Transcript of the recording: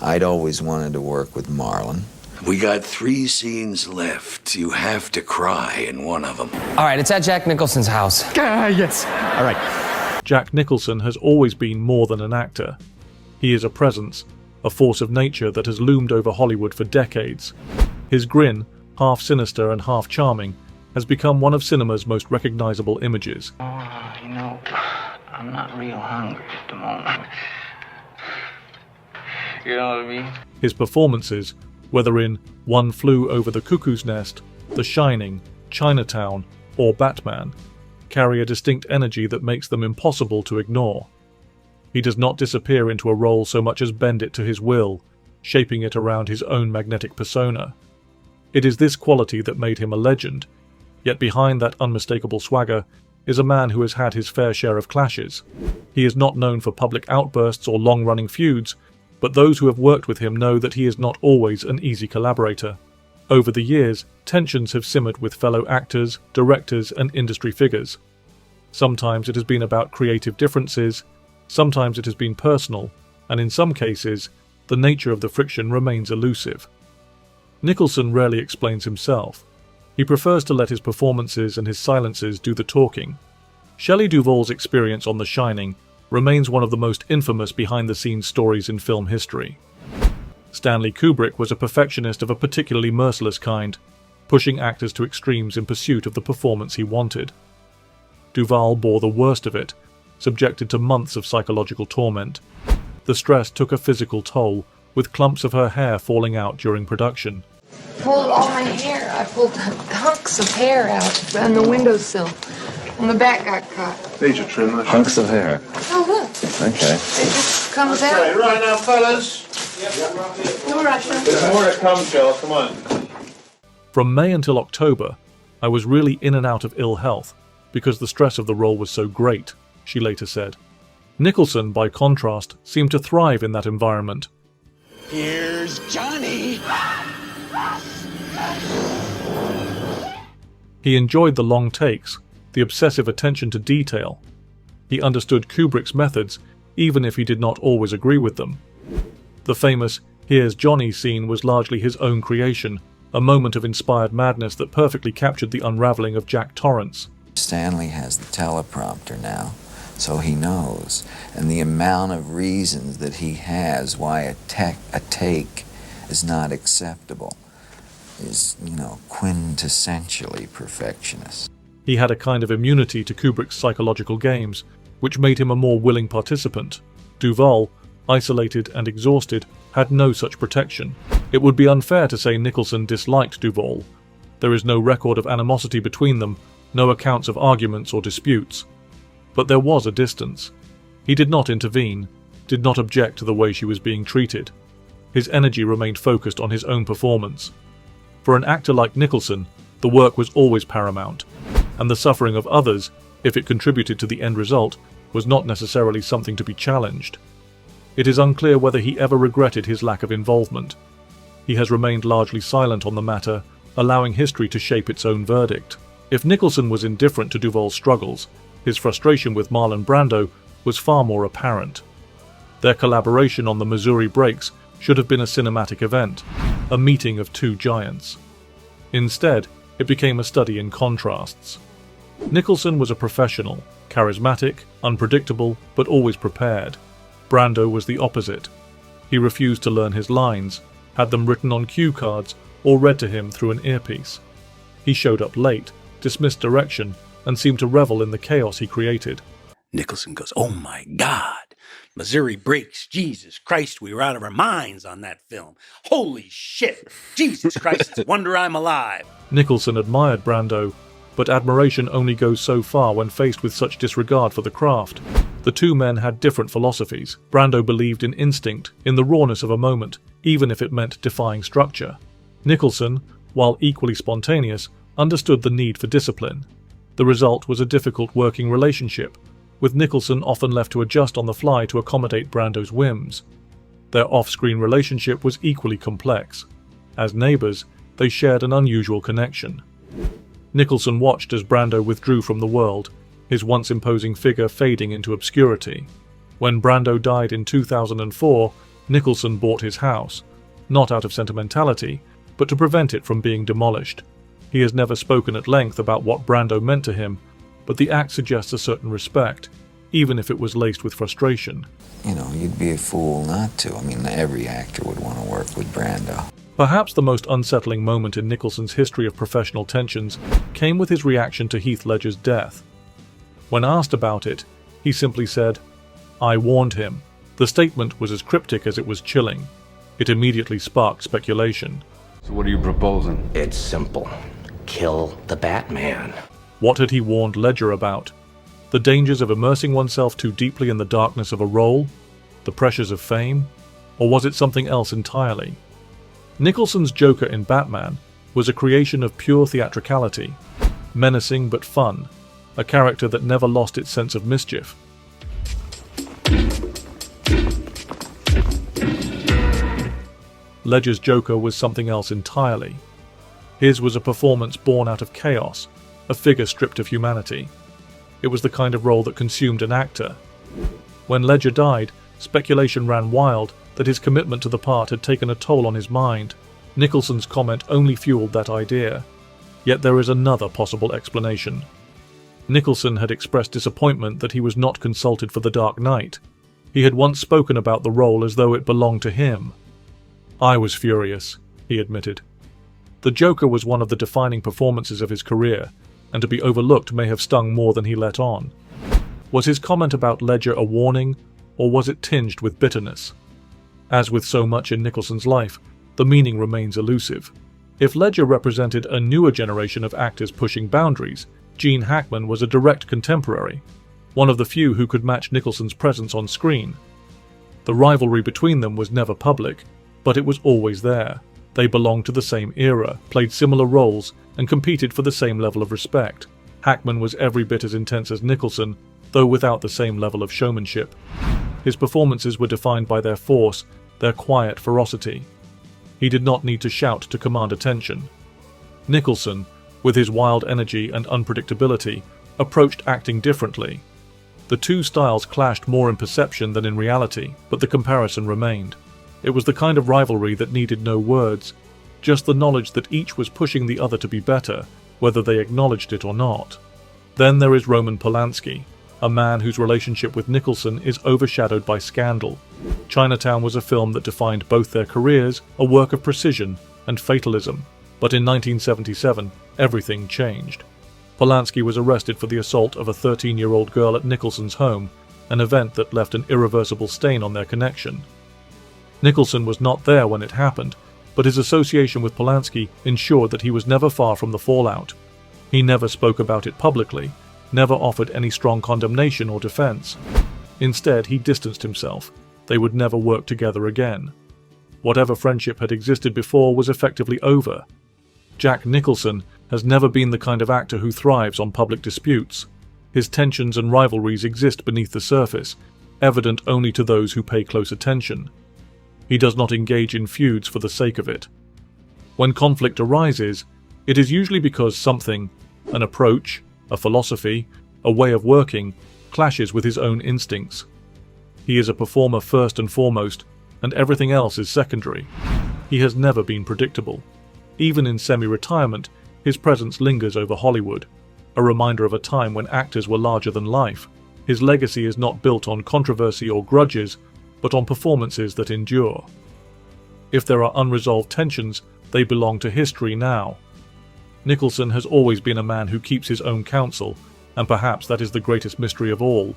I'd always wanted to work with Marlon. We got 3 scenes left. You have to cry in one of them. All right, it's at Jack Nicholson's house. Yes. All right. Jack Nicholson has always been more than an actor. He is a presence, a force of nature that has loomed over Hollywood for decades. His grin, half sinister and half charming, has become one of cinema's most recognizable images. I'm not real hungry at the moment. You know what I mean? His performances, whether in One Flew Over the Cuckoo's Nest, The Shining, Chinatown, or Batman, carry a distinct energy that makes them impossible to ignore. He does not disappear into a role so much as bend it to his will, shaping it around his own magnetic persona. It is this quality that made him a legend, yet behind that unmistakable swagger is a man who has had his fair share of clashes. He is not known for public outbursts or long-running feuds, but those who have worked with him know that he is not always an easy collaborator. Over the years, tensions have simmered with fellow actors, directors, and industry figures. Sometimes it has been about creative differences, sometimes it has been personal, and in some cases, the nature of the friction remains elusive. Nicholson rarely explains himself. He prefers to let his performances and his silences do the talking. Shelley Duvall's experience on The Shining remains one of the most infamous behind-the-scenes stories in film history. Stanley Kubrick was a perfectionist of a particularly merciless kind, pushing actors to extremes in pursuit of the performance he wanted. Duvall bore the worst of it, subjected to months of psychological torment. The stress took a physical toll, with clumps of her hair falling out during production. Pulled all my hair. I pulled hunks of hair out on the windowsill. And the back got caught. Need to trim that. Hunks of hair. Oh, look. Okay. It just comes out. Okay, right now, fellas. No rushing. There's more to come, Joel. Come on. From May until October, I was really in and out of ill health because the stress of the role was so great, she later said. Nicholson, by contrast, seemed to thrive in that environment. Here's Johnny. He enjoyed the long takes, the obsessive attention to detail. He understood Kubrick's methods, even if he did not always agree with them. The famous "Here's Johnny" scene was largely his own creation, a moment of inspired madness that perfectly captured the unraveling of Jack Torrance. Stanley has the teleprompter now, so he knows. And the amount of reasons that he has why a take is not acceptable is, quintessentially perfectionist. He had a kind of immunity to Kubrick's psychological games, which made him a more willing participant. Duvall, isolated and exhausted, had no such protection. It would be unfair to say Nicholson disliked Duvall. There is no record of animosity between them, no accounts of arguments or disputes. But there was a distance. He did not intervene, did not object to the way she was being treated. His energy remained focused on his own performance. For an actor like Nicholson, the work was always paramount, and the suffering of others, if it contributed to the end result, was not necessarily something to be challenged. It is unclear whether he ever regretted his lack of involvement. He has remained largely silent on the matter, allowing history to shape its own verdict. If Nicholson was indifferent to Duvall's struggles, his frustration with Marlon Brando was far more apparent. Their collaboration on the Missouri Breaks should have been a cinematic event, a meeting of two giants. Instead, it became a study in contrasts. Nicholson was a professional, charismatic, unpredictable, but always prepared. Brando was the opposite. He refused to learn his lines, had them written on cue cards, or read to him through an earpiece. He showed up late, dismissed direction, and seemed to revel in the chaos he created. Nicholson goes, "Oh my God, Missouri Breaks, Jesus Christ, we were out of our minds on that film. Holy shit, Jesus Christ, it's a wonder I'm alive." Nicholson admired Brando, but admiration only goes so far when faced with such disregard for the craft. The two men had different philosophies. Brando believed in instinct, in the rawness of a moment, even if it meant defying structure. Nicholson, while equally spontaneous, understood the need for discipline. The result was a difficult working relationship, with Nicholson often left to adjust on the fly to accommodate Brando's whims. Their off-screen relationship was equally complex. As neighbors, they shared an unusual connection. Nicholson watched as Brando withdrew from the world, his once imposing figure fading into obscurity. When Brando died in 2004, Nicholson bought his house, not out of sentimentality, but to prevent it from being demolished. He has never spoken at length about what Brando meant to him, but the act suggests a certain respect, even if it was laced with frustration. You know, you'd be a fool not to. I mean, every actor would want to work with Brando. Perhaps the most unsettling moment in Nicholson's history of professional tensions came with his reaction to Heath Ledger's death. When asked about it, he simply said, "I warned him." The statement was as cryptic as it was chilling. It immediately sparked speculation. So what are you proposing? It's simple. Kill the Batman. What had he warned Ledger about? The dangers of immersing oneself too deeply in the darkness of a role? The pressures of fame? Or was it something else entirely? Nicholson's Joker in Batman was a creation of pure theatricality, menacing but fun, a character that never lost its sense of mischief. Ledger's Joker was something else entirely. His was a performance born out of chaos, a figure stripped of humanity. It was the kind of role that consumed an actor. When Ledger died, speculation ran wild that his commitment to the part had taken a toll on his mind. Nicholson's comment only fueled that idea. Yet there is another possible explanation. Nicholson had expressed disappointment that he was not consulted for The Dark Knight. He had once spoken about the role as though it belonged to him. "I was furious," he admitted. The Joker was one of the defining performances of his career, and to be overlooked may have stung more than he let on. Was his comment about Ledger a warning, or was it tinged with bitterness? As with so much in Nicholson's life, the meaning remains elusive. If Ledger represented a newer generation of actors pushing boundaries, Gene Hackman was a direct contemporary, one of the few who could match Nicholson's presence on screen. The rivalry between them was never public, but it was always there. They belonged to the same era, played similar roles, and competed for the same level of respect. Hackman was every bit as intense as Nicholson, though without the same level of showmanship. His performances were defined by their force, their quiet ferocity. He did not need to shout to command attention. Nicholson, with his wild energy and unpredictability, approached acting differently. The two styles clashed more in perception than in reality, but the comparison remained. It was the kind of rivalry that needed no words, just the knowledge that each was pushing the other to be better, whether they acknowledged it or not. Then there is Roman Polanski, a man whose relationship with Nicholson is overshadowed by scandal. Chinatown was a film that defined both their careers, a work of precision and fatalism. But in 1977, everything changed. Polanski was arrested for the assault of a 13-year-old girl at Nicholson's home, an event that left an irreversible stain on their connection. Nicholson was not there when it happened, but his association with Polanski ensured that he was never far from the fallout. He never spoke about it publicly, never offered any strong condemnation or defense. Instead, he distanced himself. They would never work together again. Whatever friendship had existed before was effectively over. Jack Nicholson has never been the kind of actor who thrives on public disputes. His tensions and rivalries exist beneath the surface, evident only to those who pay close attention. He does not engage in feuds for the sake of it. When conflict arises, it is usually because something, an approach, a philosophy, a way of working, clashes with his own instincts. He is a performer first and foremost, and everything else is secondary. He has never been predictable. Even in semi-retirement, his presence lingers over Hollywood, a reminder of a time when actors were larger than life. His legacy is not built on controversy or grudges, but on performances that endure. If there are unresolved tensions, they belong to history now. Nicholson has always been a man who keeps his own counsel, and perhaps that is the greatest mystery of all.